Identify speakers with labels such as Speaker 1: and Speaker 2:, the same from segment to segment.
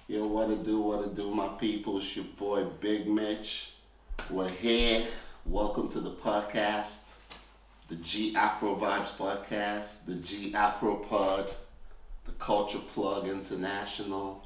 Speaker 1: Yo, what it do, my people? It's your boy Big Mitch. We're here. Welcome to the podcast, the G Afro Vibes podcast, the G Afro Pod, the Culture Plug International.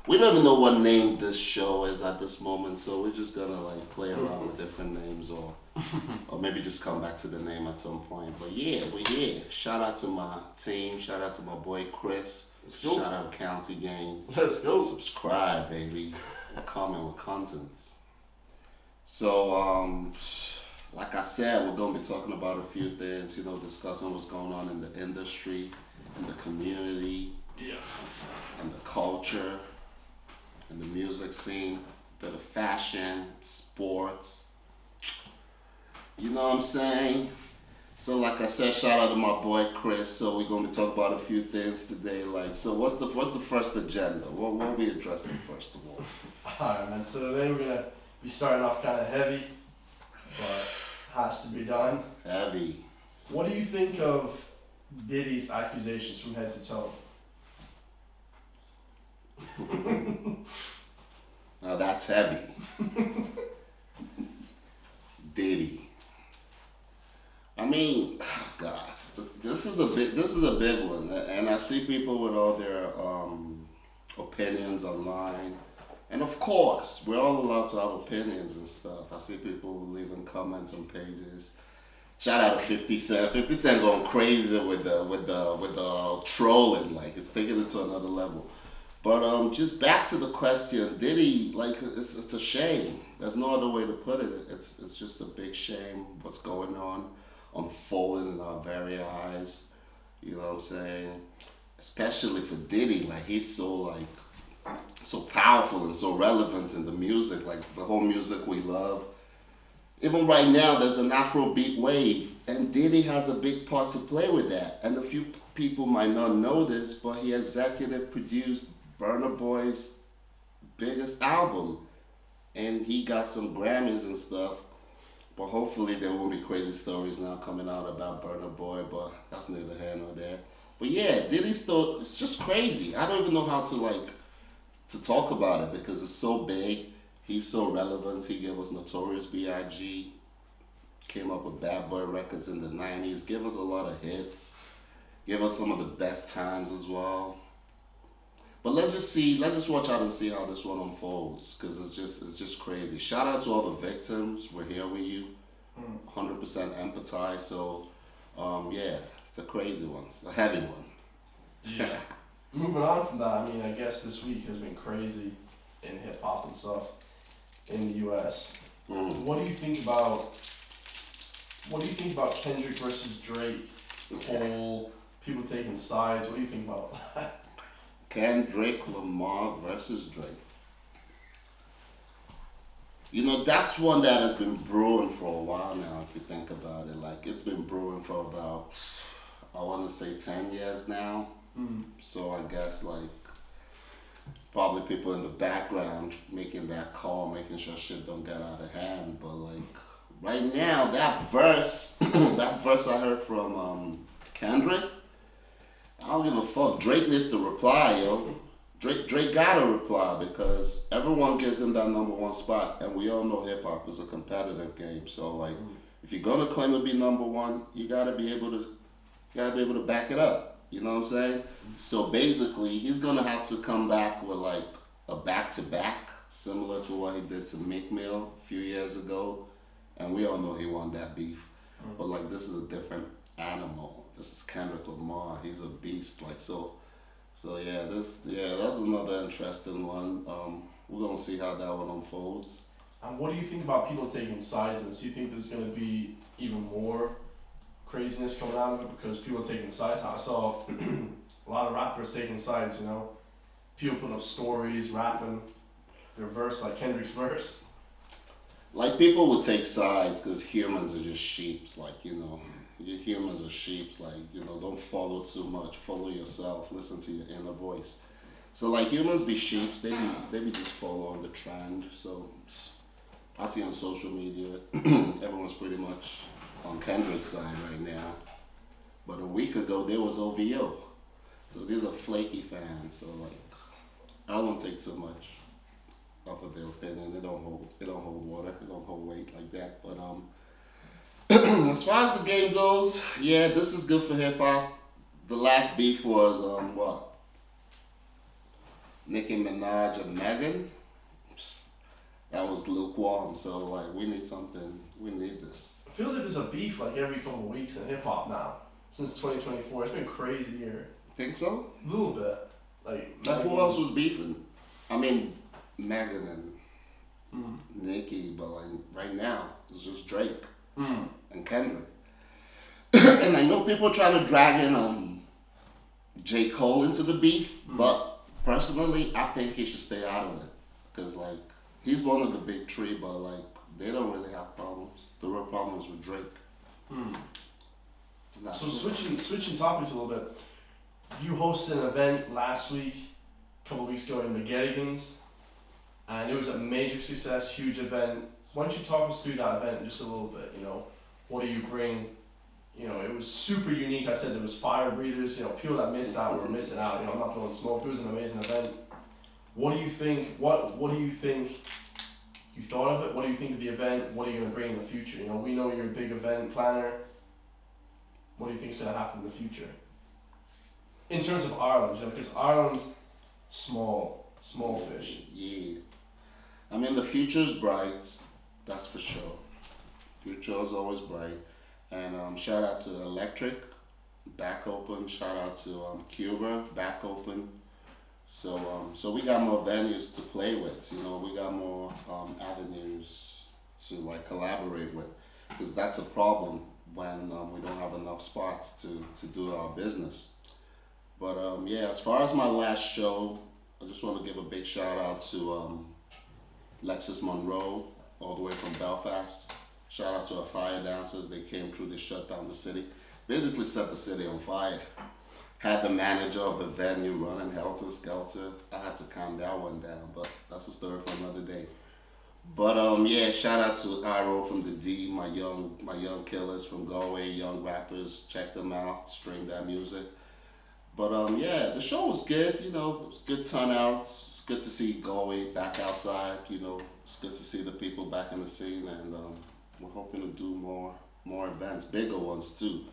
Speaker 1: We don't even know what name this show is at this moment, so we're just gonna like play around with different names, or maybe just come back to the name at some point. But yeah, we're here. Shout out to my team. Shout out to my boy Chris.
Speaker 2: Let's go.
Speaker 1: Shout out to County Gains.
Speaker 2: Let's go.
Speaker 1: Subscribe, baby. We're coming with contents. So, like I said, we're gonna be talking about a few things. Discussing what's going on in the industry, in the community,
Speaker 2: Yeah.
Speaker 1: and the culture, and the music scene, a bit of fashion, sports. You know what I'm saying? So like I said, shout out to my boy Chris. So we're gonna be talking about a few things today. So what's the first agenda? What are we addressing first of all?
Speaker 2: Alright, man. So today we're gonna be starting off kind of heavy, but has to be done.
Speaker 1: Heavy.
Speaker 2: What do you think of Diddy's accusations from head to toe?
Speaker 1: Now that's heavy. Diddy. I mean, God, this is a big one, and I see people with all their opinions online, and of course, we're all allowed to have opinions and stuff. I see people leaving comments on pages. Shout out to 50 Cent. 50 Cent going crazy with the trolling, like it's taking it to another level. But just back to the question, Diddy, like it's a shame. There's no other way to put it. It's just a big shame what's going on, unfolding in our very eyes. You know what I'm saying? Especially for Diddy, like he's so powerful and so relevant in the music, like the whole music we love. Even right now, there's an Afrobeat wave, and Diddy has a big part to play with that. And a few people might not know this, but he executive produced Burna Boy's biggest album, and he got some Grammys and stuff. But hopefully there won't be crazy stories now coming out about Burna Boy, but that's neither here nor there. But yeah, Diddy's still, it's just crazy. I don't even know how to talk about it because it's so big. He's so relevant. He gave us Notorious B.I.G., came up with Bad Boy Records in the 90s, gave us a lot of hits, gave us some of the best times as well. But let's just watch out and see how this one unfolds, because it's just crazy. Shout out to all the victims. We're here with you. 100% empathize. So, yeah, it's a crazy one. It's a heavy one.
Speaker 2: Yeah. Moving on from that, I mean, I guess this week has been crazy in hip hop and stuff in the U.S. What do you think about Kendrick versus Drake? Whole people taking sides. What do you think about that?
Speaker 1: Kendrick Lamar versus Drake. That's one that has been brewing for a while now, if you think about it. Like, it's been brewing for about, I want to say 10 years now. So I guess, like, probably people in the background making that call, making sure shit don't get out of hand. But, like, right now, that verse I heard from Kendrick, I don't give a fuck. Drake needs to reply, yo. Drake gotta reply because everyone gives him that number one spot, and we all know hip hop is a competitive game. So like, if you're gonna claim to be number one, you gotta be able to back it up. You know what I'm saying? So basically, he's gonna have to come back with like a back to back, similar to what he did to Meek Mill a few years ago, and we all know he won that beef. But like, this is a different animal. This is Kendrick Lamar. He's a beast. Like so yeah. That's another interesting one. We're gonna see how that one unfolds.
Speaker 2: And what do you think about people taking sides in this? Do you think there's gonna be even more craziness coming out of it because people are taking sides? I saw a lot of rappers taking sides. People putting up stories, rapping their verse, like Kendrick's verse.
Speaker 1: Like, people would take sides because humans are just sheeps. Like, humans are sheeps. Like, don't follow too much. Follow yourself. Listen to your inner voice. So like, humans be sheeps. They be just following the trend. So I see on social media, everyone's pretty much on Kendrick's side right now. But a week ago, there was OVO. So these are flaky fans. So like, I don't take too much off of their opinion. They don't hold water. They don't hold weight like that. But as far as the game goes, yeah, this is good for hip hop. The last beef was what, Nicki Minaj and Megan. That was lukewarm. So like, we need something. We need this.
Speaker 2: It feels like there's a beef like every couple of weeks in hip hop now. Since 2024, it's been a crazy year.
Speaker 1: Think so?
Speaker 2: A little bit. Like
Speaker 1: Who else was beefing? I mean, Megan and
Speaker 2: Mm.
Speaker 1: Nicki, but like right now it's just Drake
Speaker 2: Mm.
Speaker 1: and Kendrick. And I know people trying to drag in J. Cole into the beef, but personally, I think he should stay out of it because like he's one of the big three, but like they don't really have problems. The real problem is with Drake.
Speaker 2: Mm.
Speaker 1: Not
Speaker 2: So
Speaker 1: sure.
Speaker 2: switching topics a little bit. You hosted an event last week, a couple of weeks ago in McGettigan's, and it was a major success, huge event. Why don't you talk us through that event just a little bit? You know, what do you bring? You know, it was super unique. I said there was fire breathers. You know, people that missed out were missing out. You know, I'm not blowing smoke. It was an amazing event. What do you think? What do you think? You thought of it. What do you think of the event? What are you gonna bring in the future? You know, we know you're a big event planner. What do you think is gonna happen in the future? In terms of Ireland, you know, because Ireland, small fish.
Speaker 1: Yeah. I mean, the future's bright, that's for sure. Future is always bright. And shout out to Electric, back open. Shout out to Cuba, back open. So we got more venues to play with. You know, we got more avenues to like collaborate with, because that's a problem when we don't have enough spots to do our business. But yeah, as far as my last show, I just want to give a big shout out to Lexus Monroe, all the way from Belfast. Shout out to our fire dancers. They came through, they shut down the city. Basically set the city on fire. Had the manager of the venue running helter skelter. I had to calm that one down, but that's a story for another day. But yeah, shout out to AFRO from the D, my young killers from Galway, young rappers. Check them out, stream their music. But yeah, the show was good. You know, it was good turnouts. It's good to see Galway back outside. You know, it's good to see the people back in the scene, and we're hoping to do more events, bigger ones too.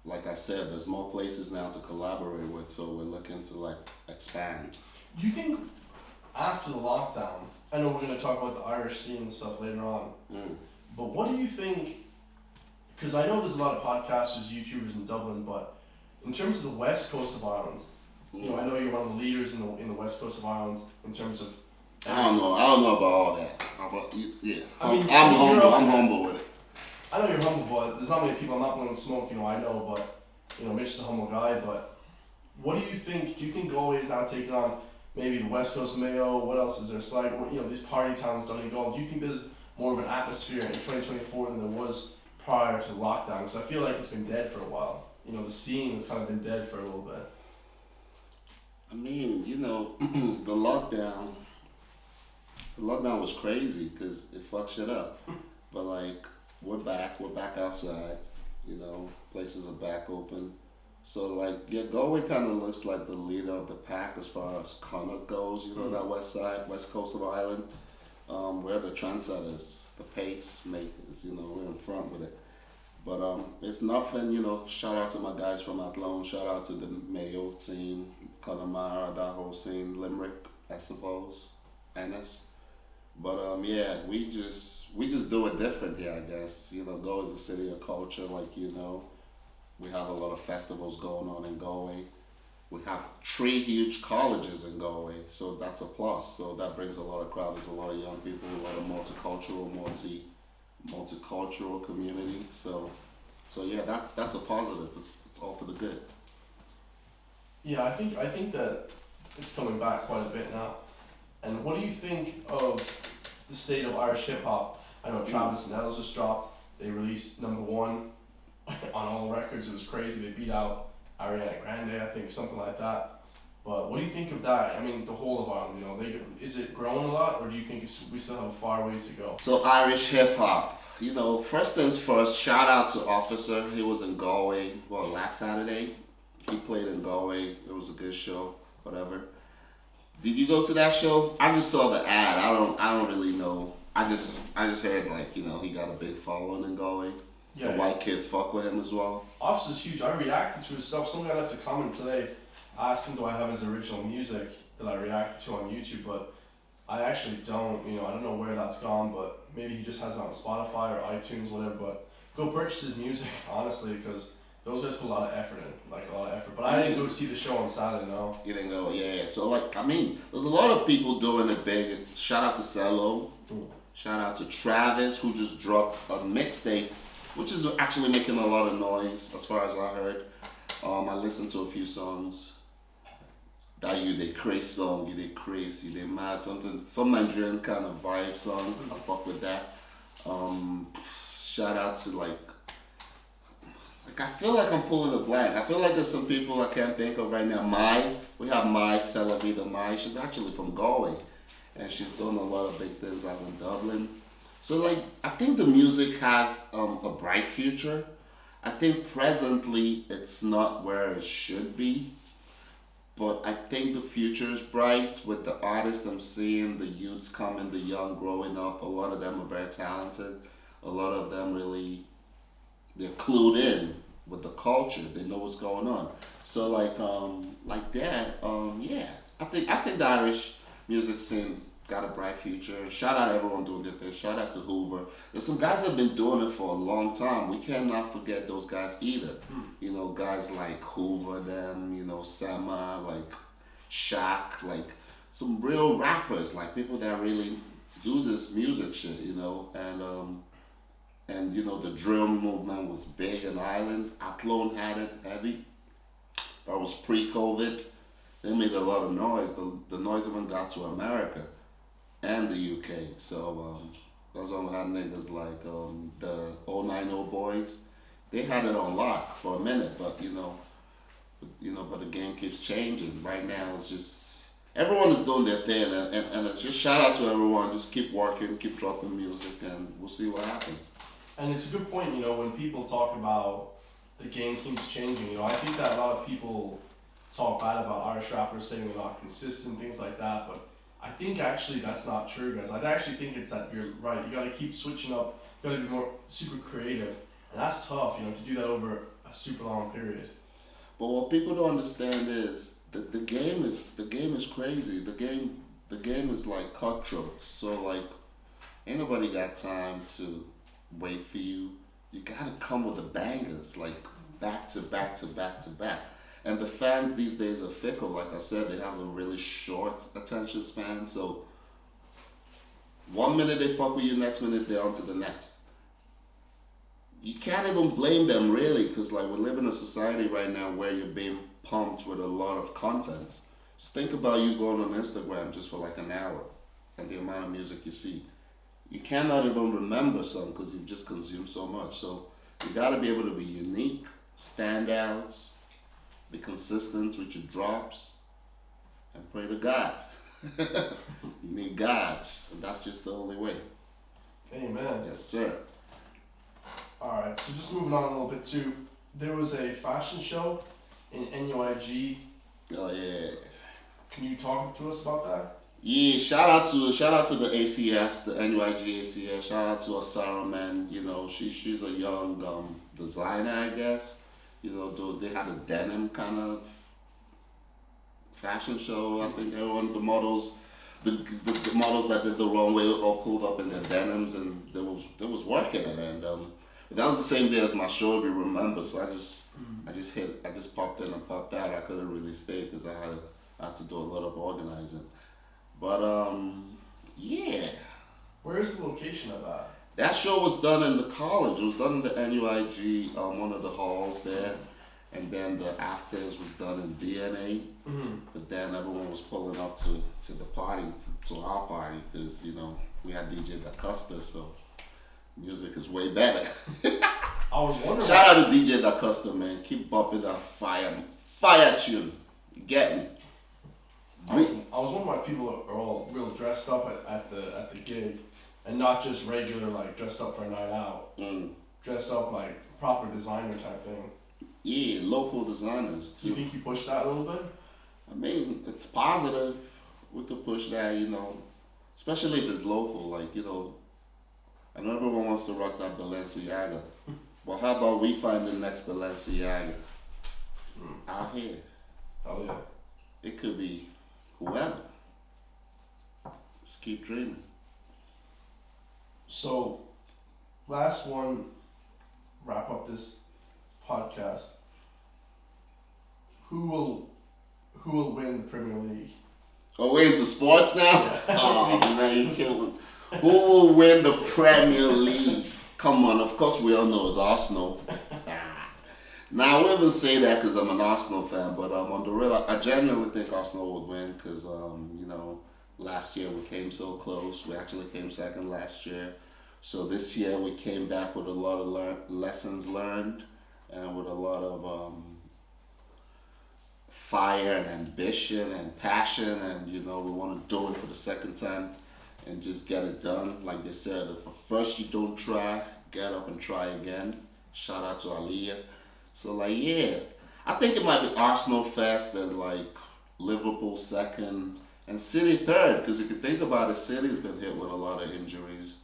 Speaker 1: Like I said, there's more places now to collaborate with, so we're looking to like expand.
Speaker 2: Do you think after the lockdown, I know we're gonna talk about the Irish scene and stuff later on, but what do you think? Because I know there's a lot of podcasters, YouTubers in Dublin, but in terms of the west coast of Ireland, you know, I know you're one of the leaders in the west coast of Ireland in terms of.
Speaker 1: I don't know about all that. Yeah,
Speaker 2: I mean,
Speaker 1: I'm
Speaker 2: you're
Speaker 1: humble.
Speaker 2: up
Speaker 1: I'm
Speaker 2: there.
Speaker 1: humble with it.
Speaker 2: I know you're humble, but there's not many people. I'm not blowing smoke, you know. I know, but you know, Mitch is a humble guy. But what do you think? Do you think Galway is now taking on maybe the West Coast Mayo? What else is there? It's like, you know, these party towns, Donegal. Do you think there's more of an atmosphere in 2024 than there was prior to lockdown? Because I feel like it's been dead for a while. You know, the scene has kind of been dead for a little bit.
Speaker 1: I mean, you know, the lockdown. The lockdown was crazy because it fucked shit up. But like, we're back outside. You know, places are back open. So like, yeah, Galway kind of looks like the leader of the pack as far as Connacht goes. You know, that west coast of Ireland. We're the trendsetters, the pace makers. You know, we're in front with it. But it's nothing. You know, shout out to my guys from Athlone. Shout out to the Mayo team, Connemara, that whole scene, Limerick, I suppose, Ennis. But yeah, we just do it different here, I guess. You know, Galway is a city of culture, like you know. We have a lot of festivals going on in Galway. We have 3 huge colleges in Galway, so that's a plus. So that brings a lot of crowd. There's a lot of young people, a lot of multicultural community. So yeah, that's a positive. It's all for the good.
Speaker 2: Yeah, I think that it's coming back quite a bit now. And what do you think of the state of Irish hip hop? I know Travis and Els just dropped. They released #1 on all records. It was crazy. They beat out Ariana Grande, I think, something like that. But what do you think of that? I mean, the whole of Ireland. You know, is it growing a lot, or do you think we still have a far ways to go?
Speaker 1: So Irish hip hop. You know, first things first. Shout out to Officer. He was in Galway last Saturday. He played in Galway. It was a good show. Whatever. Did you go to that show? I just saw the ad. I don't really know. I just heard like he got a big following in Galway.
Speaker 2: Yeah.
Speaker 1: The white kids fuck with him as well.
Speaker 2: Office is huge. I reacted to his stuff. Some guy left a comment today asking do I have his original music that I reacted to on YouTube, but I actually don't. I don't know where that's gone, but maybe he just has it on Spotify or iTunes, whatever. But go purchase his music, honestly, because those guys put a lot of effort in, like a lot of effort. But I didn't go see the show on Saturday, no.
Speaker 1: You didn't go, yeah. So there's a lot of people doing it big. Shout out to Cello. Shout out to Travis, who just dropped a mixtape, which is actually making a lot of noise as far as I heard. I listened to a few songs. That you they crazy song, you they crazy, you they mad, some Nigerian kind of vibe song. I fuck with that. Shout out to like I feel like I'm pulling a blank. I feel like there's some people I can't think of right now. We have Mai, Celavida Mai. She's actually from Galway, and she's doing a lot of big things out in Dublin. So I think the music has a bright future. I think presently it's not where it should be, but I think the future is bright with the artists I'm seeing, the youths coming, the young growing up. A lot of them are very talented. A lot of them really, they're clued in with the culture. They know what's going on. So that, yeah. I think the Irish music scene got a bright future. Shout out to everyone doing their thing. Shout out to Hoover. There's some guys that have been doing it for a long time. We cannot forget those guys either. Guys like Hoover, Sema, like Shaq, like some real rappers, like people that really do this music shit, and the drill movement was big in Ireland. Athlone had it heavy. That was pre-COVID. They made a lot of noise. The noise even got to America and the UK. So that's why we had niggas like the 090 boys. They had it on lock for a minute, but but the game keeps changing. Right now it's just everyone is doing their thing, and just shout out to everyone. Just keep working, keep dropping music, and we'll see what happens.
Speaker 2: And it's a good point, when people talk about the game keeps changing. I think that a lot of people talk bad about Irish rappers saying they're not consistent, things like that, but I think actually that's not true, guys. I actually think it's that you're right. You gotta keep switching up. You gotta be more super creative, and that's tough, to do that over a super long period.
Speaker 1: But what people don't understand is that the game is crazy. The game is like cutthroat. So ain't nobody got time to wait for you. You gotta come with the bangers, like back to back to back to back. And the fans these days are fickle. Like I said, they have a really short attention span. So 1 minute they fuck with you, next minute they're on to the next. You can't even blame them really, because we live in a society right now where you're being pumped with a lot of content. Just think about you going on Instagram just for an hour and the amount of music you see. You cannot even remember some because you've just consumed so much. So you gotta be able to be unique, standouts, be consistent with your drops, and pray to God. You need God, and that's just the only way.
Speaker 2: Amen.
Speaker 1: Yes, sir.
Speaker 2: Alright, so just moving on a little bit too. There was a fashion show in NUIG.
Speaker 1: Oh yeah.
Speaker 2: Can you talk to us about that?
Speaker 1: Yeah, shout out to the ACS, the NUIG ACS. Shout out to Asara, man. She's a young designer, I guess. They had a denim kind of fashion show. I think everyone, the models that did the runway were all pulled up in their denims, and they was working it. And that was the same day as my show, if you remember. So I just popped in and popped out. I couldn't really stay because I had to do a lot of organizing. But yeah.
Speaker 2: Where is the location of that?
Speaker 1: That show was done in the college. It was done in the NUIG, one of the halls there, and then the afters was done in DNA.
Speaker 2: Mm-hmm.
Speaker 1: But then everyone was pulling up to the party, to our party, because we had DJ Da Costa, so music is way better.
Speaker 2: I was wondering.
Speaker 1: Shout out to DJ Da Costa, man. Keep bumping that fire tune. You get me?
Speaker 2: I was wondering why people are all real dressed up at the gig, and not just regular dressed up for a night out. Dressed up proper designer type thing.
Speaker 1: Yeah, local designers
Speaker 2: Do you
Speaker 1: too.
Speaker 2: think you push that a little bit?
Speaker 1: I mean, it's positive. We could push that, especially if it's local. Like, I know everyone wants to rock that Balenciaga. Well, how about we find the next Balenciaga out here?
Speaker 2: Hell yeah.
Speaker 1: It could be whoever. Just keep dreaming.
Speaker 2: So, last one, wrap up this podcast. Who will win the Premier League?
Speaker 1: Oh, we're into sports now? Oh, man, you killing. Who will win the Premier League? Come on, of course we all know it's Arsenal. Now, I wouldn't say that because I'm an Arsenal fan, but on the real, I genuinely think Arsenal would win because, last year we came so close. We actually came second last year. So this year we came back with a lot of lessons learned and with a lot of fire and ambition and passion, and we want to do it for the second time and just get it done. Like they said, if at first you don't try, get up and try again. Shout out to Aliyah. So yeah, I think it might be Arsenal first, then like Liverpool second, and City third. Because if you think about it, City's been hit with a lot of injuries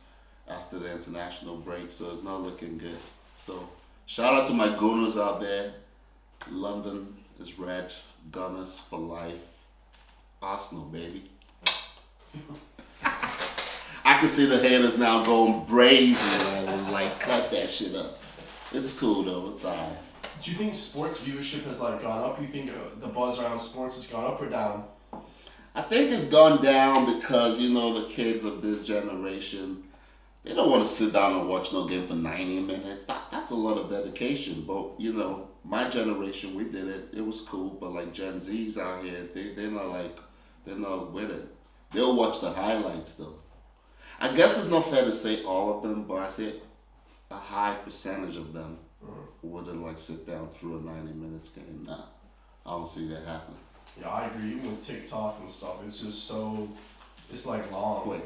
Speaker 1: after the international break, so it's not looking good. So shout out to my Gunners out there. London is red. Gunners for life. Arsenal, baby. I can see the haters now going brazen and like cut that shit up. It's cool though. It's alright.
Speaker 2: Do you think sports viewership has like gone up? You think the buzz around sports has gone up or down?
Speaker 1: I think it's gone down because the kids of this generation, they don't want to sit down and watch no game for 90 minutes. That's a lot of dedication. But my generation, we did it. It was cool. But like Gen Z's out here, they're not with it. They'll watch the highlights though. I guess it's not fair to say all of them, but I say a high percentage of them wouldn't like sit down through a 90 minutes game. Nah, I don't see that happening.
Speaker 2: Yeah, I agree. Even with TikTok and stuff, it's just so, it's like long.
Speaker 1: Quick.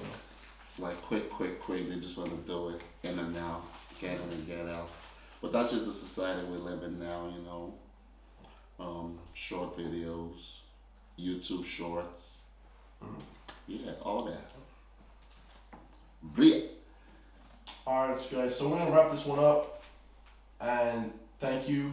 Speaker 1: It's like quick. They just want to do it in and out, get in and get out. But that's just the society we live in now, short videos, YouTube shorts. Yeah, all that. Blech.
Speaker 2: Alright, guys, so we're going to wrap this one up. And thank you,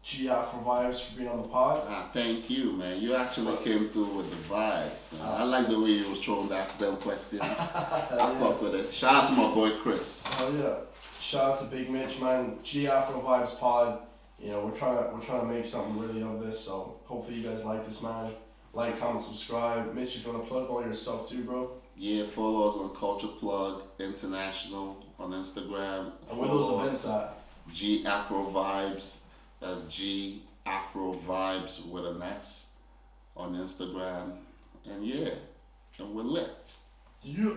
Speaker 2: AFRO VIBEZ, for being on the pod.
Speaker 1: Thank you, man. You actually came through with the vibes. I like the way you was throwing back them questions. I fuck with it. Shout out to my boy Chris.
Speaker 2: Oh yeah. Shout out to Big Mitch, man. AFRO VIBEZ pod. We're trying to make something really of this. So hopefully you guys like this, man. Like, comment, subscribe. Mitch, if you want to plug all your stuff too, bro.
Speaker 1: Yeah, follow us on Culture Plug International on Instagram.
Speaker 2: And where those events at?
Speaker 1: AFRO VIBEZ. That's AFRO VIBEZ with an S on Instagram. And yeah, and we're lit.
Speaker 2: Yeah.